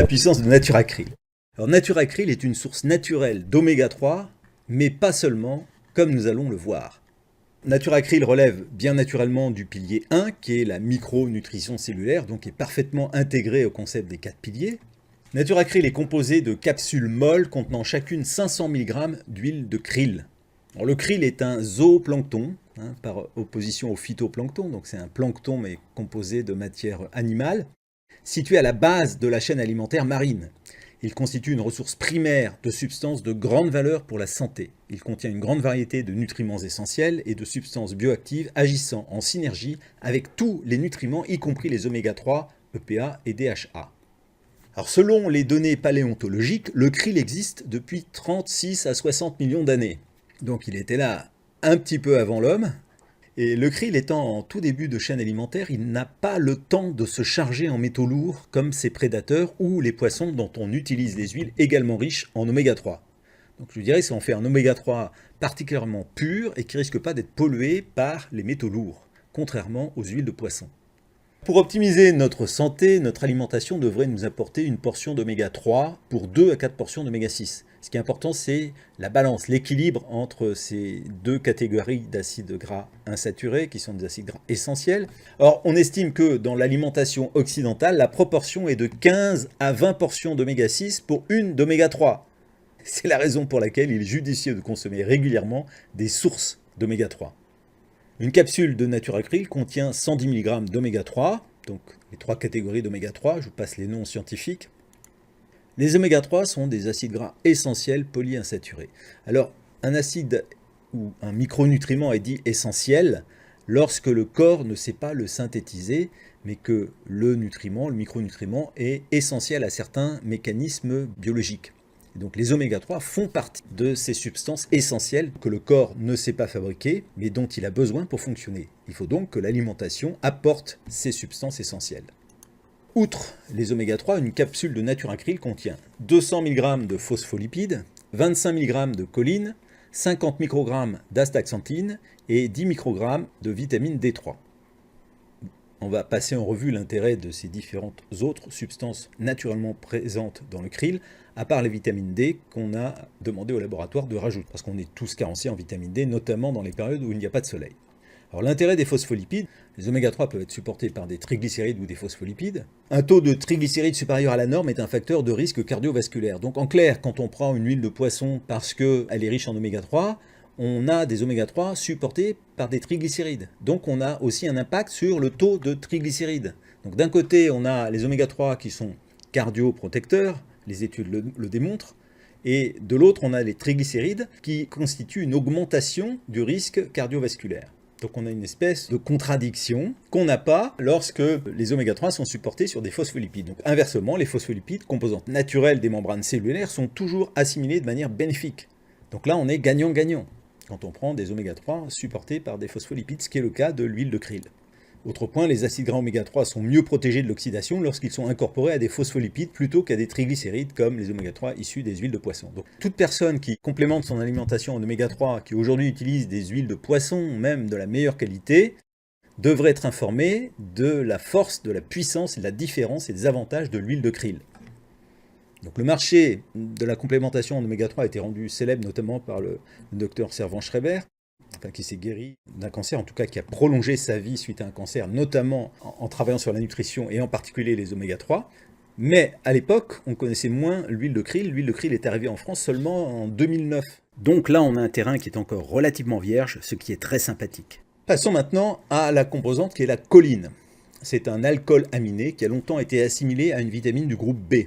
la puissance de Nature-Acryl. Alors Nature-Acryl est une source naturelle d'oméga 3, mais pas seulement, comme nous allons le voir. Nature-Acryl relève bien naturellement du pilier 1, qui est la micronutrition cellulaire, donc est parfaitement intégré au concept des 4 piliers. Nature-Acryl est composé de capsules molles contenant chacune 500 mg d'huile de krill. Alors, le krill est un zooplancton, par opposition au phytoplancton, donc c'est un plancton mais composé de matière animale, situé à la base de la chaîne alimentaire marine. Il constitue une ressource primaire de substances de grande valeur pour la santé. Il contient une grande variété de nutriments essentiels et de substances bioactives agissant en synergie avec tous les nutriments, y compris les oméga 3, EPA et DHA. Alors, selon les données paléontologiques, le krill existe depuis 36 à 60 millions d'années. Donc il était là un petit peu avant l'homme. Et le krill étant en tout début de chaîne alimentaire, il n'a pas le temps de se charger en métaux lourds comme ses prédateurs ou les poissons dont on utilise des huiles également riches en oméga 3. Donc je dirais que c'est on fait un oméga 3 particulièrement pur et qui ne risque pas d'être pollué par les métaux lourds, contrairement aux huiles de poisson. Pour optimiser notre santé, notre alimentation devrait nous apporter une portion d'oméga 3 pour 2 à 4 portions d'oméga 6. Ce qui est important, c'est la balance, l'équilibre entre ces deux catégories d'acides gras insaturés, qui sont des acides gras essentiels. Or, on estime que dans l'alimentation occidentale, la proportion est de 15 à 20 portions d'oméga 6 pour une d'oméga 3. C'est la raison pour laquelle il est judicieux de consommer régulièrement des sources d'oméga 3. Une capsule de Nature-Acryl contient 110 mg d'oméga 3, donc les 3 catégories d'oméga 3, je vous passe les noms scientifiques. Les oméga 3 sont des acides gras essentiels polyinsaturés. Alors, un acide ou un micronutriment est dit essentiel lorsque le corps ne sait pas le synthétiser, mais que le micronutriment est essentiel à certains mécanismes biologiques. Et donc les oméga 3 font partie de ces substances essentielles que le corps ne sait pas fabriquer, mais dont il a besoin pour fonctionner. Il faut donc que l'alimentation apporte ces substances essentielles. Outre les oméga 3, une capsule de Nature-Acryl contient 200 mg de phospholipides, 25 mg de choline, 50 microgrammes d'astaxanthine et 10 microgrammes de vitamine D3. On va passer en revue l'intérêt de ces différentes autres substances naturellement présentes dans le krill, à part les vitamines D qu'on a demandé au laboratoire de rajouter, parce qu'on est tous carencés en vitamine D, notamment dans les périodes où il n'y a pas de soleil. Alors l'intérêt des phospholipides, les oméga 3 peuvent être supportés par des triglycérides ou des phospholipides. Un taux de triglycérides supérieur à la norme est un facteur de risque cardiovasculaire. Donc en clair, quand on prend une huile de poisson parce qu'elle est riche en oméga 3, on a des oméga 3 supportés par des triglycérides. Donc on a aussi un impact sur le taux de triglycérides. Donc d'un côté, on a les oméga 3 qui sont cardioprotecteurs, les études le démontrent, et de l'autre, on a les triglycérides qui constituent une augmentation du risque cardiovasculaire. Donc on a une espèce de contradiction qu'on n'a pas lorsque les oméga 3 sont supportés sur des phospholipides. Donc inversement, les phospholipides, composantes naturelles des membranes cellulaires, sont toujours assimilés de manière bénéfique. Donc là, on est gagnant-gagnant quand on prend des oméga 3 supportés par des phospholipides, ce qui est le cas de l'huile de krill. Autre point, les acides gras oméga 3 sont mieux protégés de l'oxydation lorsqu'ils sont incorporés à des phospholipides plutôt qu'à des triglycérides comme les oméga 3 issus des huiles de poisson. Donc toute personne qui complémente son alimentation en oméga 3, qui aujourd'hui utilise des huiles de poisson, même de la meilleure qualité, devrait être informée de la force, de la puissance et de la différence et des avantages de l'huile de krill. Donc le marché de la complémentation en oméga 3 a été rendu célèbre notamment par le docteur Servan-Schreiber, qui s'est guéri d'un cancer, en tout cas qui a prolongé sa vie suite à un cancer, notamment en travaillant sur la nutrition et en particulier les oméga 3. Mais à l'époque, on connaissait moins l'huile de krill. L'huile de krill est arrivée en France seulement en 2009. Donc là, on a un terrain qui est encore relativement vierge, ce qui est très sympathique. Passons maintenant à la composante qui est la choline. C'est un alcool aminé qui a longtemps été assimilé à une vitamine du groupe B.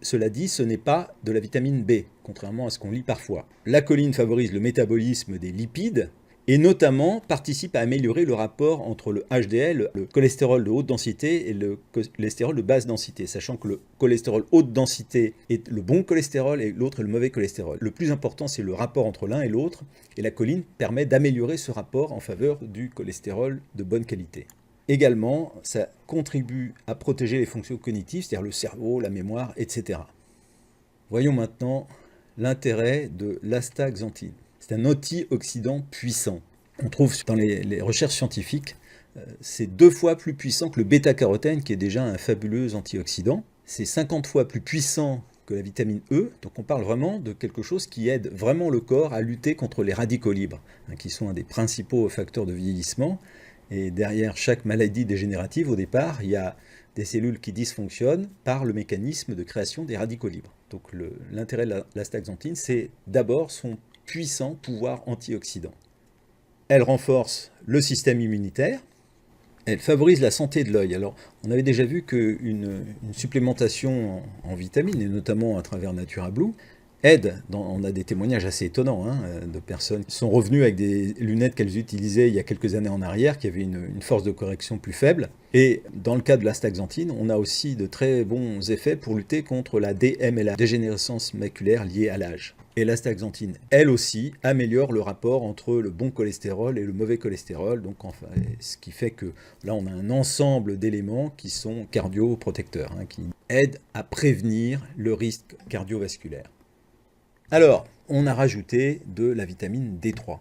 Cela dit, ce n'est pas de la vitamine B, contrairement à ce qu'on lit parfois. La choline favorise le métabolisme des lipides, et notamment participe à améliorer le rapport entre le HDL, le cholestérol de haute densité, et le cholestérol de basse densité, sachant que le cholestérol haute densité est le bon cholestérol et l'autre est le mauvais cholestérol. Le plus important, c'est le rapport entre l'un et l'autre, et la choline permet d'améliorer ce rapport en faveur du cholestérol de bonne qualité. Également, ça contribue à protéger les fonctions cognitives, c'est-à-dire le cerveau, la mémoire, etc. Voyons maintenant l'intérêt de l'astaxanthine. C'est un antioxydant puissant. On trouve dans les recherches scientifiques, c'est 2 fois plus puissant que le bêta-carotène, qui est déjà un fabuleux antioxydant. c'est 50 fois plus puissant que la vitamine E, donc on parle vraiment de quelque chose qui aide vraiment le corps à lutter contre les radicaux libres, qui sont un des principaux facteurs de vieillissement. Et derrière chaque maladie dégénérative, au départ, il y a des cellules qui dysfonctionnent par le mécanisme de création des radicaux libres. Donc l'intérêt de l'astaxanthine, c'est d'abord son puissant pouvoir antioxydant. Elle renforce le système immunitaire, elle favorise la santé de l'œil. Alors, on avait déjà vu qu'une supplémentation en vitamines, et notamment à travers Natura Blue, aide. On a des témoignages assez étonnants de personnes qui sont revenues avec des lunettes qu'elles utilisaient il y a quelques années en arrière, qui avaient une force de correction plus faible. Et dans le cas de l'astaxanthine, on a aussi de très bons effets pour lutter contre la DM et la dégénérescence maculaire liée à l'âge. Et l'astaxanthine, elle aussi, améliore le rapport entre le bon cholestérol et le mauvais cholestérol, donc enfin, ce qui fait que là on a un ensemble d'éléments qui sont cardioprotecteurs, qui aident à prévenir le risque cardiovasculaire. Alors, on a rajouté de la vitamine D3.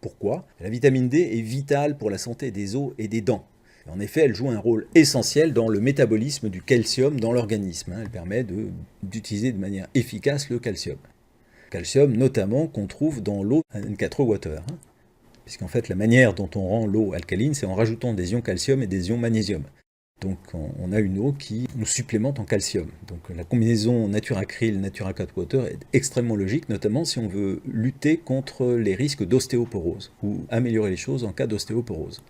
Pourquoi ? La vitamine D est vitale pour la santé des os et des dents. En effet, elle joue un rôle essentiel dans le métabolisme du calcium dans l'organisme. Elle permet d'utiliser de manière efficace le calcium. Calcium notamment qu'on trouve dans l'eau N4O Water. Puisqu'en fait, la manière dont on rend l'eau alcaline, c'est en rajoutant des ions calcium et des ions magnésium. Donc on a une eau qui nous supplémente en calcium. Donc la combinaison Natura-Krill, Natura 4 Water est extrêmement logique, notamment si on veut lutter contre les risques d'ostéoporose ou améliorer les choses en cas d'ostéoporose.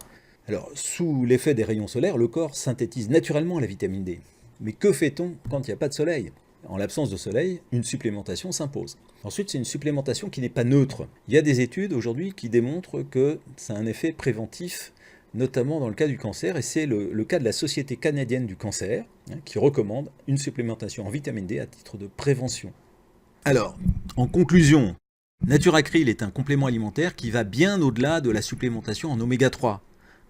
Alors sous l'effet des rayons solaires, le corps synthétise naturellement la vitamine D. Mais que fait-on quand il n'y a pas de soleil ? En l'absence de soleil, une supplémentation s'impose. Ensuite, c'est une supplémentation qui n'est pas neutre. Il y a des études aujourd'hui qui démontrent que ça a un effet préventif, notamment dans le cas du cancer, et c'est le cas de la Société canadienne du cancer, qui recommande une supplémentation en vitamine D à titre de prévention. Alors, en conclusion, Natura-Krill est un complément alimentaire qui va bien au-delà de la supplémentation en oméga 3.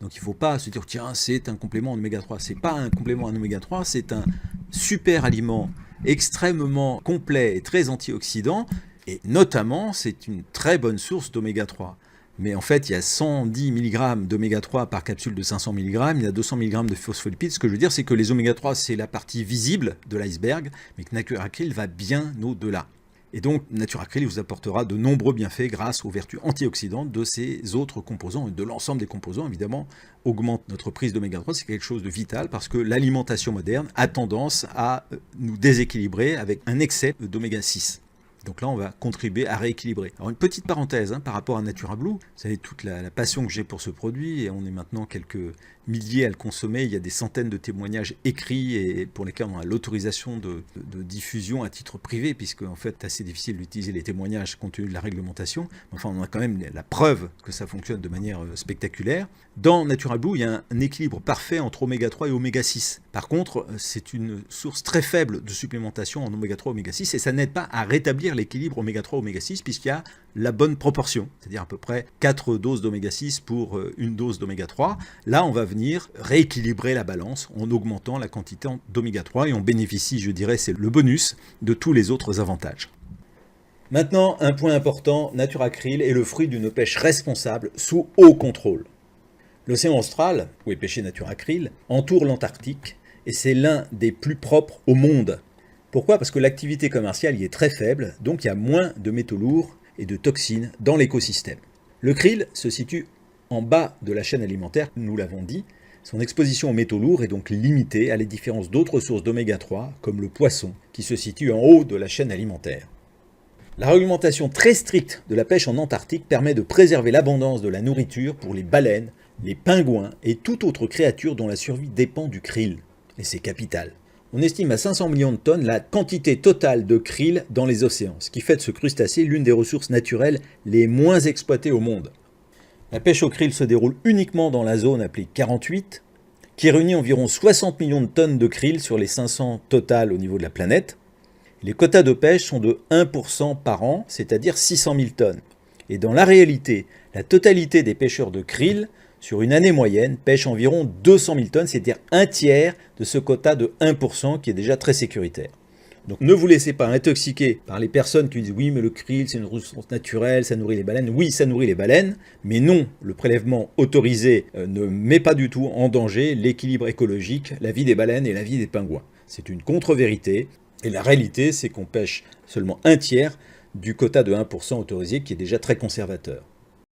Donc il ne faut pas se dire, tiens, c'est un complément en oméga 3. Ce n'est pas un complément en oméga 3, c'est un super aliment extrêmement complet et très antioxydant, et notamment, c'est une très bonne source d'oméga 3. Mais en fait, il y a 110 mg d'oméga 3 par capsule de 500 mg, il y a 200 mg de phospholipides. Ce que je veux dire, c'est que les oméga 3, c'est la partie visible de l'iceberg, mais que Natura-Krill va bien au-delà. Et donc, Natura-Krill vous apportera de nombreux bienfaits grâce aux vertus antioxydantes de ces autres composants, et de l'ensemble des composants, évidemment, augmente notre prise d'oméga 3. C'est quelque chose de vital parce que l'alimentation moderne a tendance à nous déséquilibrer avec un excès d'oméga 6. Donc là, on va contribuer à rééquilibrer. Alors une petite parenthèse par rapport à Natura Blue, vous savez toute la passion que j'ai pour ce produit, et on est maintenant quelques milliers à le consommer, il y a des centaines de témoignages écrits et pour lesquels on a l'autorisation de diffusion à titre privé, puisque en fait c'est assez difficile d'utiliser les témoignages compte tenu de la réglementation, enfin on a quand même la preuve que ça fonctionne de manière spectaculaire. Dans Natura Blue, il y a un équilibre parfait entre oméga 3 et oméga 6. Par contre, c'est une source très faible de supplémentation en oméga 3 et oméga 6, et ça n'aide pas à rétablir l'équilibre oméga 3 oméga 6, puisqu'il y a la bonne proportion, c'est-à-dire à peu près 4 doses d'oméga 6 pour une dose d'oméga 3. Là, on va venir rééquilibrer la balance en augmentant la quantité d'oméga 3 et on bénéficie, je dirais, c'est le bonus de tous les autres avantages. Maintenant, un point important, Natura-Krill est le fruit d'une pêche responsable sous haut contrôle. L'océan austral, où est pêché Natura-Krill, entoure l'Antarctique et c'est l'un des plus propres au monde. Pourquoi ? Parce que l'activité commerciale y est très faible, donc il y a moins de métaux lourds et de toxines dans l'écosystème. Le krill se situe en bas de la chaîne alimentaire, nous l'avons dit. Son exposition aux métaux lourds est donc limitée à la différence d'autres sources d'oméga 3, comme le poisson, qui se situe en haut de la chaîne alimentaire. La réglementation très stricte de la pêche en Antarctique permet de préserver l'abondance de la nourriture pour les baleines, les pingouins et toute autre créature dont la survie dépend du krill. Et c'est capital. On estime à 500 millions de tonnes la quantité totale de krill dans les océans, ce qui fait de ce crustacé l'une des ressources naturelles les moins exploitées au monde. La pêche au krill se déroule uniquement dans la zone appelée 48, qui réunit environ 60 millions de tonnes de krill sur les 500 totales au niveau de la planète. Les quotas de pêche sont de 1% par an, c'est-à-dire 600 000 tonnes. Et dans la réalité, la totalité des pêcheurs de krill, sur une année moyenne, pêchent environ 200 000 tonnes, c'est-à-dire un tiers de ce quota de 1% qui est déjà très sécuritaire. Donc ne vous laissez pas intoxiquer par les personnes qui disent « oui, mais le krill, c'est une ressource naturelle, ça nourrit les baleines ». Oui, ça nourrit les baleines, mais non, le prélèvement autorisé ne met pas du tout en danger l'équilibre écologique, la vie des baleines et la vie des pingouins. C'est une contre-vérité. Et la réalité, c'est qu'on pêche seulement un tiers du quota de 1% autorisé qui est déjà très conservateur.